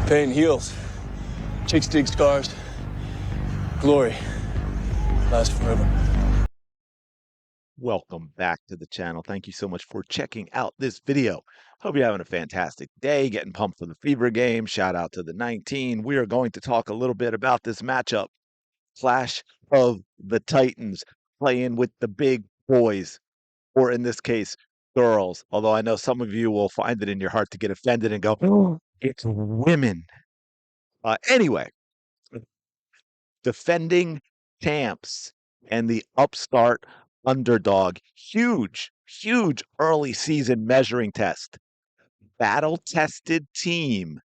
Pain heals. Chicks dig scars. Glory lasts forever. Welcome back to the channel. Thank you so much for checking out this video. Hope you're having a fantastic day, getting pumped for the Fever game. Shout out to the 19. We are going to talk a little bit about this matchup. Clash of the Titans playing with the big boys, or in this case, girls. Although I know some of you will find it in your heart to get offended and go, oh, it's women. Anyway, defending champs and the upstart underdog. Huge early season measuring test. Battle tested team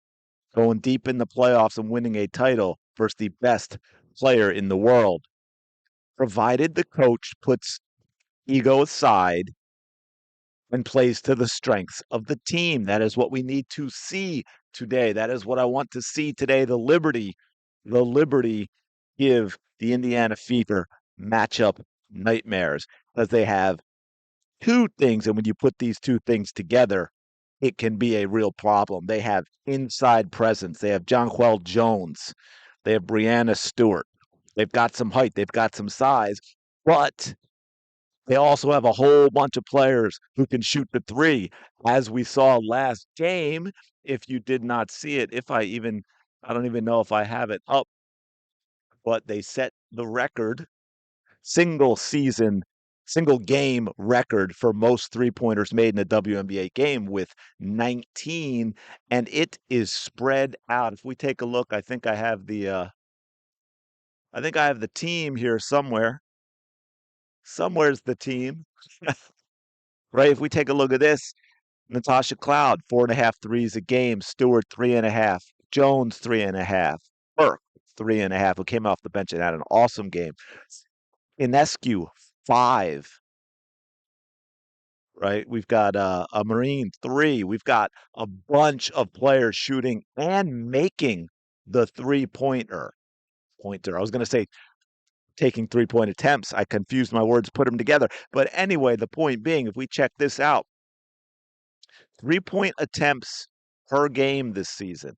going deep in the playoffs and winning a title versus the best player in the world. Provided the coach puts ego aside and plays to the strengths of the team. That is what we need to see today. That is what I want to see today. The Liberty give the Indiana Fever matchup nightmares because they have two things. And when you put these two things together, it can be a real problem. They have inside presence. They have Jonquel Jones. They have Breanna Stewart. They've got some height. They've got some size. But they also have a whole bunch of players who can shoot the three, as we saw last game. If you did not see it, I don't even know if I have it up, but they set the record, single season, single game record for most three pointers made in a WNBA game with 19, and it is spread out. If we take a look, I think I have the team here somewhere. Somewhere's the team, right? If we take a look at this, Natasha Cloud, 4.5 threes a game. Stewart, 3.5. Jones, 3.5. Burke, 3.5, who came off the bench and had an awesome game. Inescu, 5. Right? We've got a Marine, 3. We've got a bunch of players shooting and making the three-pointer. I was going to say taking three-point attempts. I confused my words, put them together. But anyway, the point being, if we check this out, three-point attempts per game this season.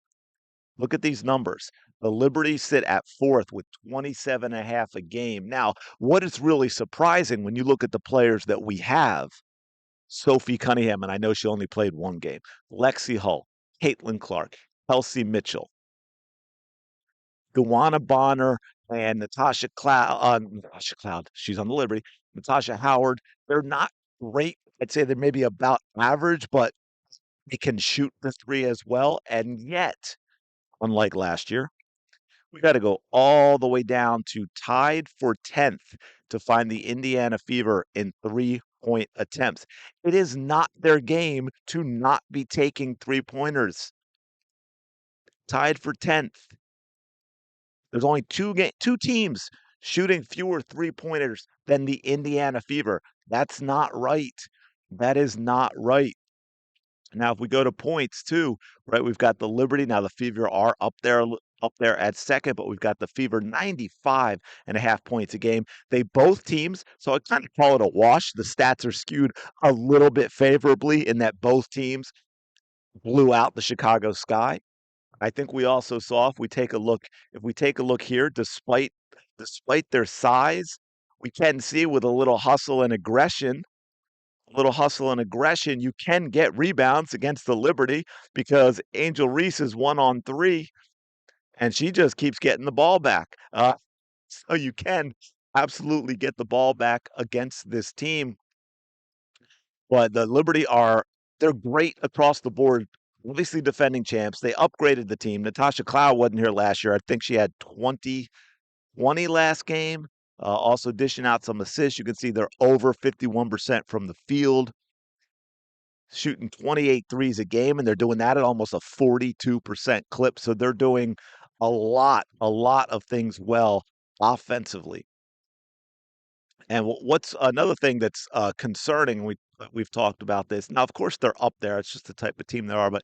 Look at these numbers. The Liberty sit at 4th with 27.5 a game. Now, what is really surprising when you look at the players that we have, Sophie Cunningham, and I know she only played one game, Lexi Hull, Caitlin Clark, Kelsey Mitchell, Dewana Bonner, and Natasha Cloud, she's on the Liberty, Natasha Howard. They're not great. I'd say they're maybe about average, but they can shoot the three as well. And yet, unlike last year, we got to go all the way down to tied for 10th to find the Indiana Fever in three-point attempts. It is not their game to not be taking three-pointers. Tied for 10th. There's only two teams shooting fewer three-pointers than the Indiana Fever. That's not right. That is not right. Now, if we go to points too, right, we've got the Liberty. Now, the Fever are up there at second, but we've got the Fever 95.5 points a game. They both teams, so I kind of call it a wash. The stats are skewed a little bit favorably in that both teams blew out the Chicago Sky. I think we also saw, if we take a look here, despite their size, we can see with a little hustle and aggression, you can get rebounds against the Liberty because Angel Reese is 1-on-3 and she just keeps getting the ball back. So you can absolutely get the ball back against this team. But the Liberty they're great across the board. Obviously defending champs. They upgraded the team. Natasha Cloud wasn't here last year. I think she had 20 last game. Also dishing out some assists. You can see they're over 51% from the field, shooting 28 threes a game, and they're doing that at almost a 42% clip. So they're doing a lot of things well offensively. And what's another thing that's concerning, we've talked about this. Now, of course, they're up there. It's just the type of team they are. But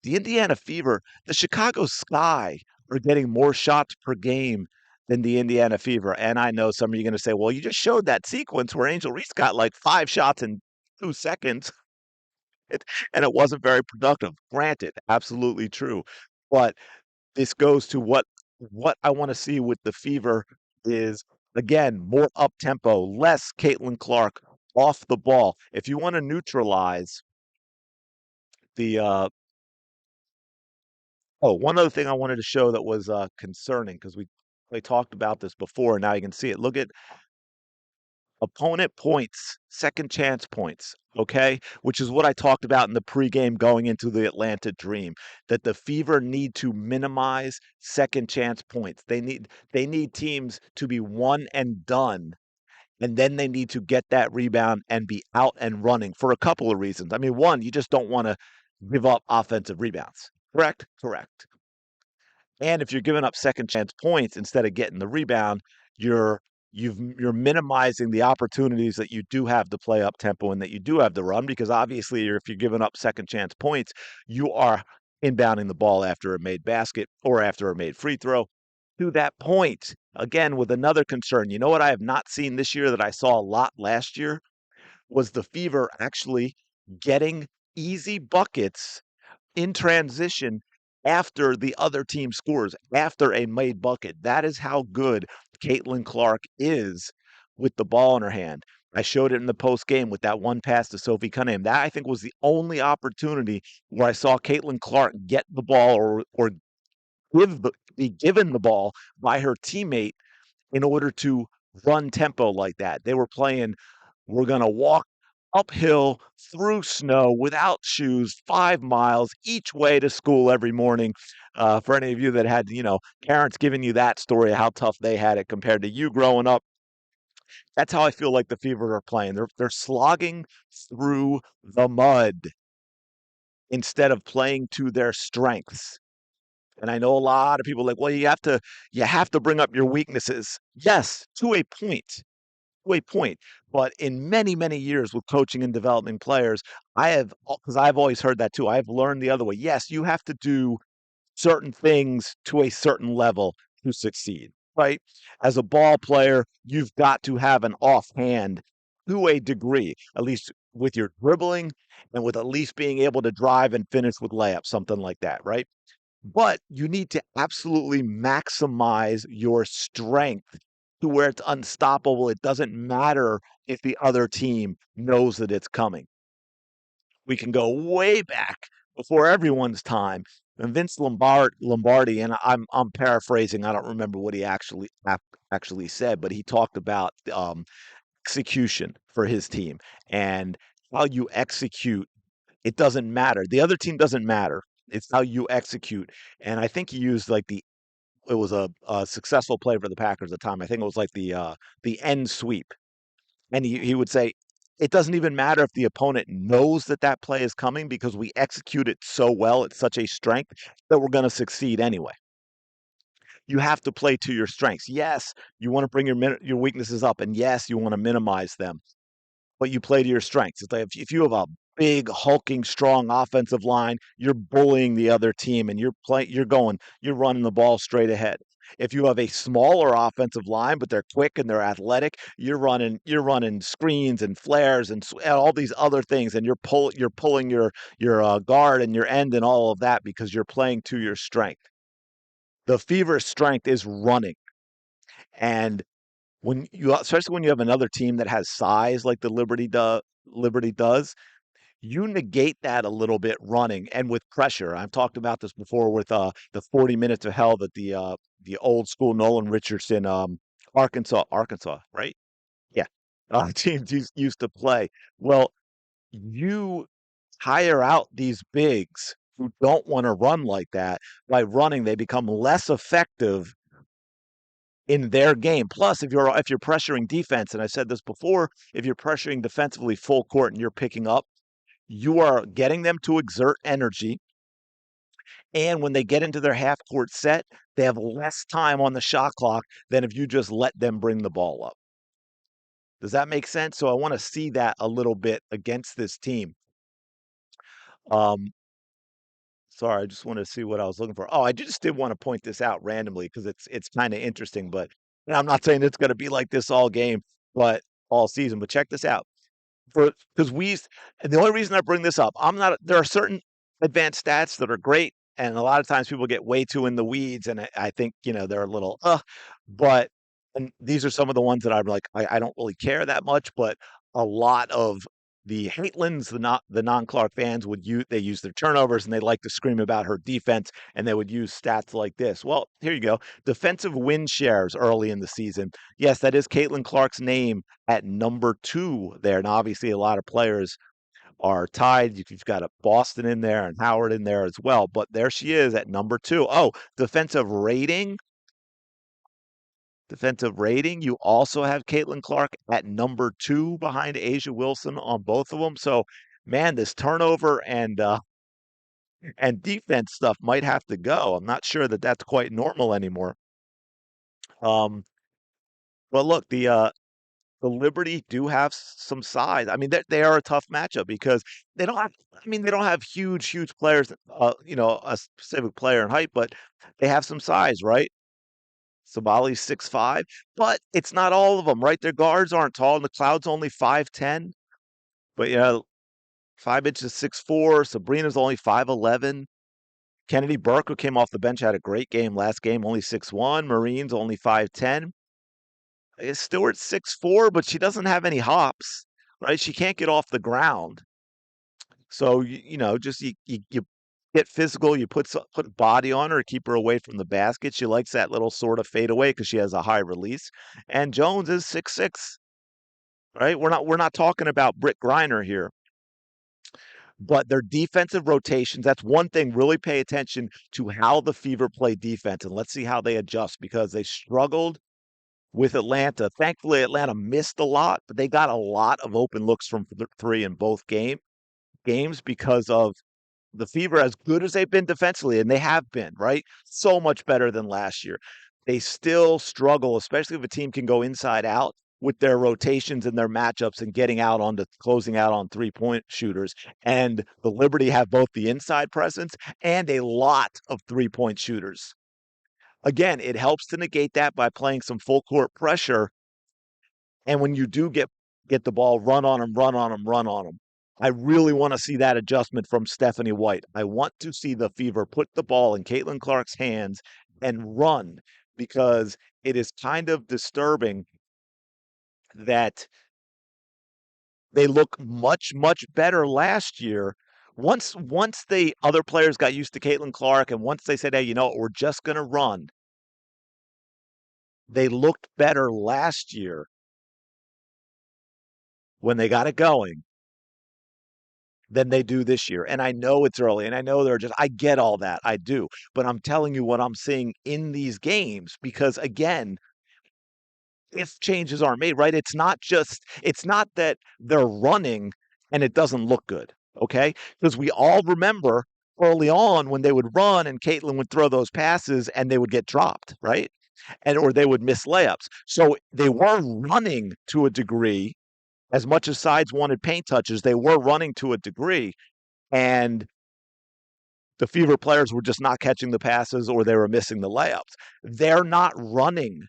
the Indiana Fever, the Chicago Sky are getting more shots per game than the Indiana Fever. And I know some of you are going to say, well, you just showed that sequence where Angel Reese got like 5 shots in 2 seconds, and it wasn't very productive. Granted, absolutely true. But this goes to what I want to see with the Fever is, again, more up tempo, less Caitlin Clark off the ball. If you want to neutralize the one other thing I wanted to show that was concerning, because we talked about this before, and now you can see it. Look at opponent points, second chance points, okay? Which is what I talked about in the pregame going into the Atlanta Dream, that the Fever need to minimize second chance points. They need teams to be one and done, and then they need to get that rebound and be out and running for a couple of reasons. I mean, one, you just don't want to give up offensive rebounds. Correct? Correct. And if you're giving up second chance points instead of getting the rebound, you're you're minimizing the opportunities that you do have to play up tempo and that you do have to run, because obviously if you're giving up second chance points, you are inbounding the ball after a made basket or after a made free throw. To that point, again with another concern, you know what I have not seen this year that I saw a lot last year was the Fever actually getting easy buckets in transition after the other team scores, after a made bucket. That is how good Caitlin Clark is with the ball in her hand. I showed it in the post game with that one pass to Sophie Cunningham. That I think was the only opportunity where I saw Caitlin Clark get the ball or be given the ball by her teammate in order to run tempo like that. They were playing, we're going to walk uphill through snow without shoes 5 miles each way to school every morning. For any of you that had, parents giving you that story of how tough they had it compared to you growing up, that's how I feel like the Fever are playing. They're slogging through the mud instead of playing to their strengths. And I know a lot of people are like, well, you have to bring up your weaknesses. Yes, to a point. To a point. But in many, many years with coaching and developing players, because I've always heard that too. I've learned the other way. Yes, you have to do certain things to a certain level to succeed, right? As a ball player, you've got to have an offhand to a degree, at least with your dribbling and with at least being able to drive and finish with layups, something like that, right? But you need to absolutely maximize your strength to where it's unstoppable. It doesn't matter if the other team knows that it's coming. We can go way back before everyone's time. And Lombardi, and I'm paraphrasing. I don't remember what he actually said, but he talked about execution for his team and how you execute. It doesn't matter. The other team doesn't matter. It's how you execute. And I think he used like it was a successful play for the Packers at the time. I think it was like the end sweep. And he would say, it doesn't even matter if the opponent knows that that play is coming, because we execute it so well, it's such a strength that we're going to succeed anyway. You have to play to your strengths. Yes, you want to bring your weaknesses up, and yes, you want to minimize them, but you play to your strengths. It's like if you have a big, hulking, strong offensive line, you're bullying the other team and you're running the ball straight ahead. If you have a smaller offensive line, but they're quick and they're athletic, you're running screens and flares and all these other things, and you're pulling your guard and your end and all of that because you're playing to your strength. The Fever's strength is running, and especially when you have another team that has size like the Liberty does, you negate that a little bit running and with pressure. I've talked about this before with the 40 minutes of hell that the old school Nolan Richardson Arkansas, right? Yeah. Teams used to play. Well, you tire out these bigs who don't want to run like that. By running, they become less effective in their game. Plus, if you're pressuring defense, and I said this before, if you're pressuring defensively full court and you're picking up, you are getting them to exert energy. And when they get into their half court set, they have less time on the shot clock than if you just let them bring the ball up. Does that make sense? So I want to see that a little bit against this team. Um, Sorry, I just wanted to see what I was looking for. Oh, I just did want to point this out randomly because it's kind of interesting, but and I'm not saying it's going to be like this all game, but all season. But check this out. And the only reason I bring this up, there are certain advanced stats that are great, and a lot of times people get way too in the weeds, and I think, they're a little, but and these are some of the ones that I'm like, I don't really care that much, but a lot of the Hatelins, the non-Clark fans they use their turnovers and they like to scream about her defense and they would use stats like this. Well, here you go. Defensive win shares early in the season. Yes, that is Caitlin Clark's name at number 2 there. And obviously a lot of players are tied. You've got a Boston in there and Howard in there as well. But there she is at number 2. Oh, defensive rating. Defensive rating. You also have Caitlin Clark at number 2 behind Asia Wilson on both of them. So, man, this turnover and defense stuff might have to go. I'm not sure that that's quite normal anymore. Um, but look, the Liberty do have some size. I mean, they are a tough matchup because they don't have. I mean, they don't have huge players. A specific player in height, but they have some size, right? Sabali's 6'5", but it's not all of them, right? Their guards aren't tall, and the Cloud's only 5'10". But 5 inches 6'4". Sabrina's only 5'11". Kennedy Burke, who came off the bench, had a great game last game, only 6'1". Marine's only 5'10". Stewart's 6'4", but she doesn't have any hops, right? She can't get off the ground. So just you get physical. You put body on her, keep her away from the basket. She likes that little sort of fade away because she has a high release. And Jones is 6'6", right? We're not talking about Britt Griner here, but their defensive rotations. That's one thing. Really pay attention to how the Fever play defense, and let's see how they adjust because they struggled with Atlanta. Thankfully, Atlanta missed a lot, but they got a lot of open looks from three in both games because of the Fever, as good as they've been defensively, and they have been, right? So much better than last year. They still struggle, especially if a team can go inside out with their rotations and their matchups and getting out on the closing out on 3-point shooters. And the Liberty have both the inside presence and a lot of 3-point shooters. Again, it helps to negate that by playing some full court pressure. And when you do get the ball, run on them, run on them, run on them. I really want to see that adjustment from Stephanie White. I want to see the Fever put the ball in Caitlin Clark's hands and run because it is kind of disturbing that they look much better last year. Once the other players got used to Caitlin Clark and once they said, hey, you know what, we're just going to run, they looked better last year when they got it going than they do this year. And I know it's early and I know I get all that. I do. But I'm telling you what I'm seeing in these games because, again, if changes aren't made, right? It's not that they're running and it doesn't look good. Okay. Because we all remember early on when they would run and Caitlin would throw those passes and they would get dropped, right? Or they would miss layups. So they were running to a degree. As much as sides wanted paint touches, they were running to a degree, and the Fever players were just not catching the passes or they were missing the layups. They're not running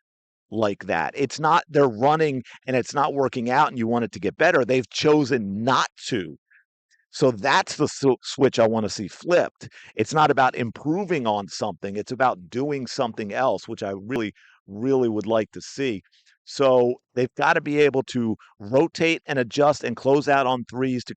like that. It's not they're running and it's not working out and you want it to get better. They've chosen not to. So that's the switch I want to see flipped. It's not about improving on something, it's about doing something else, which I really would like to see. So they've got to be able to rotate and adjust and close out on threes to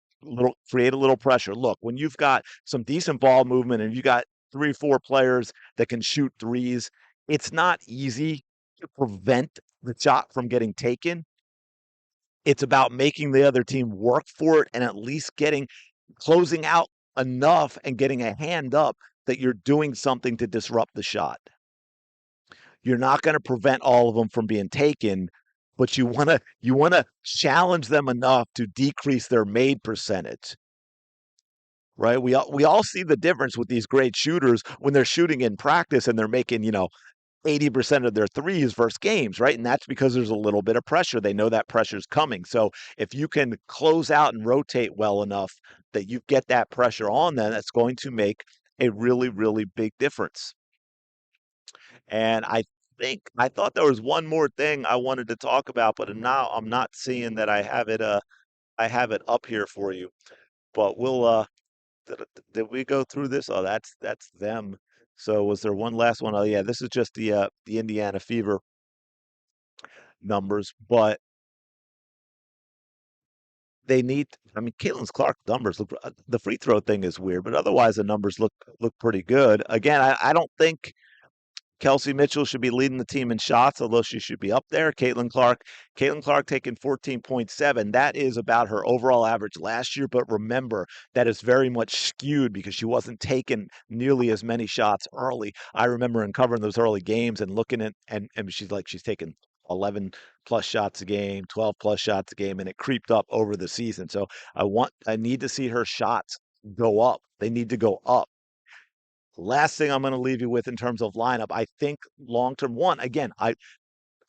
create a little pressure. Look, when you've got some decent ball movement and you got 3 4 players that can shoot threes, it's not easy to prevent the shot from getting taken. It's about making the other team work for it and at least closing out enough and getting a hand up that you're doing something to disrupt the shot. You're not going to prevent all of them from being taken, but you want to challenge them enough to decrease their made percentage. Right? We all see the difference with these great shooters when they're shooting in practice and they're making, 80% of their threes versus games, right? And that's because there's a little bit of pressure. They know that pressure's coming. So if you can close out and rotate well enough that you get that pressure on them, that's going to make a really big difference. And I thought there was one more thing I wanted to talk about, but now I'm not seeing that I have it up here for you. But Did we go through this? Oh, that's them. So was there one last one? Oh yeah, this is just the Indiana Fever numbers, but they need. I mean, Caitlin Clark numbers look. The free throw thing is weird, but otherwise the numbers look pretty good. Again, I don't think Kelsey Mitchell should be leading the team in shots, although she should be up there. Caitlin Clark taking 14.7. That is about her overall average last year. But remember, that is very much skewed because she wasn't taking nearly as many shots early. I remember in covering those early games and looking at, and she's taking 11 plus shots a game, 12 plus shots a game, and it creeped up over the season. So I need to see her shots go up. They need to go up. Last thing I'm going to leave you with in terms of lineup, I think long term one, again, I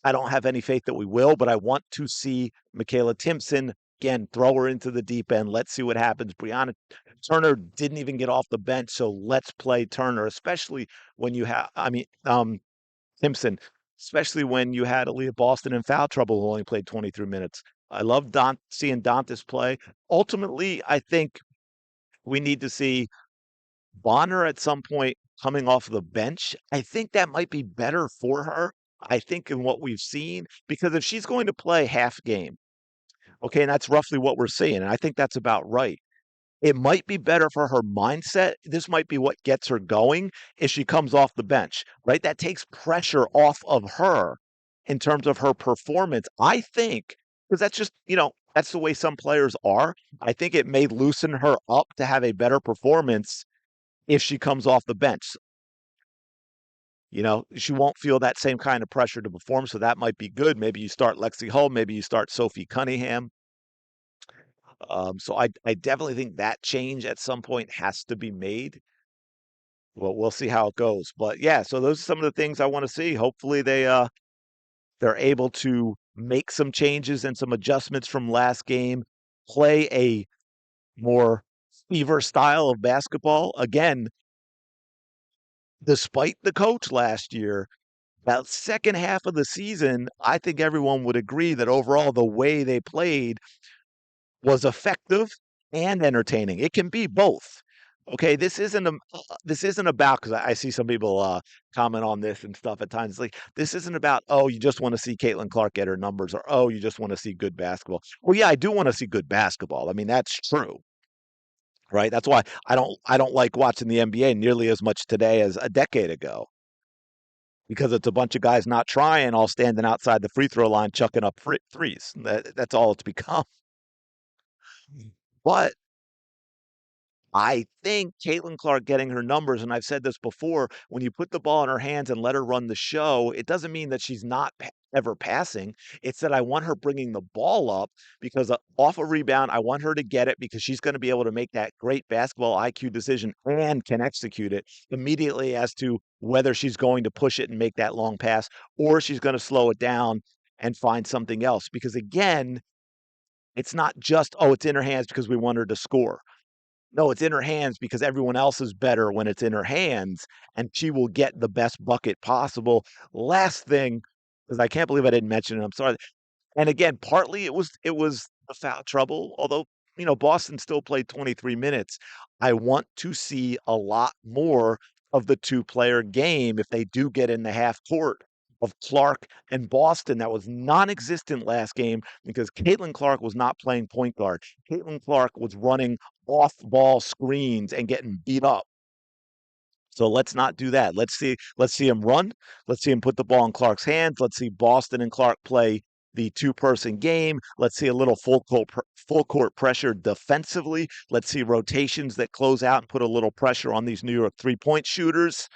don't have any faith that we will, but I want to see Michaela Timpson again, throw her into the deep end. Let's see what happens. Breanna Turner didn't even get off the bench, so let's play Turner, especially when you have, Timpson, especially when you had Aaliyah Boston in foul trouble who only played 23 minutes. I love seeing Dantas play. Ultimately, I think we need to see Bonner at some point coming off the bench, I think that might be better for her. I think in what we've seen, because if she's going to play half game, okay, and that's roughly what we're seeing, and I think that's about right. It might be better for her mindset. This might be what gets her going if she comes off the bench, right? That takes pressure off of her in terms of her performance. I think, because that's just, that's the way some players are. I think it may loosen her up to have a better performance if she comes off the bench. She won't feel that same kind of pressure to perform, so that might be good. Maybe you start Lexi Hull, maybe you start Sophie Cunningham. So I definitely think that change at some point has to be made. Well, we'll see how it goes. But yeah, so those are some of the things I want to see. Hopefully they're able to make some changes and some adjustments from last game, play a more fever style of basketball. Again, despite the coach last year, that second half of the season, I think everyone would agree that overall the way they played was effective and entertaining. It can be both. Okay, this isn't about because I see some people comment on this and stuff at times. It's like this isn't about you just want to see Caitlin Clark get her numbers or you just want to see good basketball. Well, yeah, I do want to see good basketball. I mean that's true, right? That's why I don't like watching the NBA nearly as much today as a decade ago because it's a bunch of guys not trying, all standing outside the free throw line, chucking up threes. That's all it's become. But I think Caitlin Clark getting her numbers, and I've said this before, when you put the ball in her hands and let her run the show, it doesn't mean that she's not ever passing. It's that I want her bringing the ball up because off a rebound, I want her to get it because she's going to be able to make that great basketball IQ decision and can execute it immediately as to whether she's going to push it and make that long pass or she's going to slow it down and find something else. Because again, it's not just, it's in her hands because we want her to score. No, it's in her hands because everyone else is better when it's in her hands, and she will get the best bucket possible. Last thing, because I can't believe I didn't mention it, I'm sorry. And again, partly it was the foul trouble, although Boston still played 23 minutes. I want to see a lot more of the two-player game if they do get in the half court of Clark and Boston. That was non-existent last game because Caitlin Clark was not playing point guard. Caitlin Clark was running off-ball screens and getting beat up. So let's not do that. Let's see him run. Let's see him put the ball in Clark's hands. Let's see Boston and Clark play the two-person game. Let's see a little full court pressure defensively. Let's see rotations that close out and put a little pressure on these New York three-point shooters.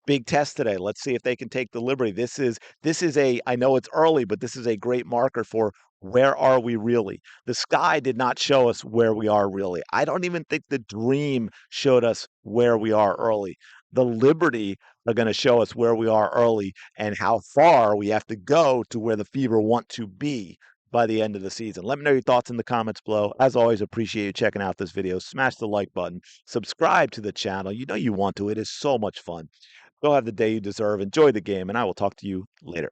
Big test today. Let's see if they can take the liberty. This is I know it's early, but this is a great marker for where are we really? The sky did not show us where we are really. I don't even think the dream showed us where we are early. The Liberty are going to show us where we are early and how far we have to go to where the Fever want to be by the end of the season. Let me know your thoughts in the comments below. As always, appreciate you checking out this video. Smash the like button. Subscribe to the channel. You know you want to. It is so much fun. Go have the day you deserve. Enjoy the game, and I will talk to you later.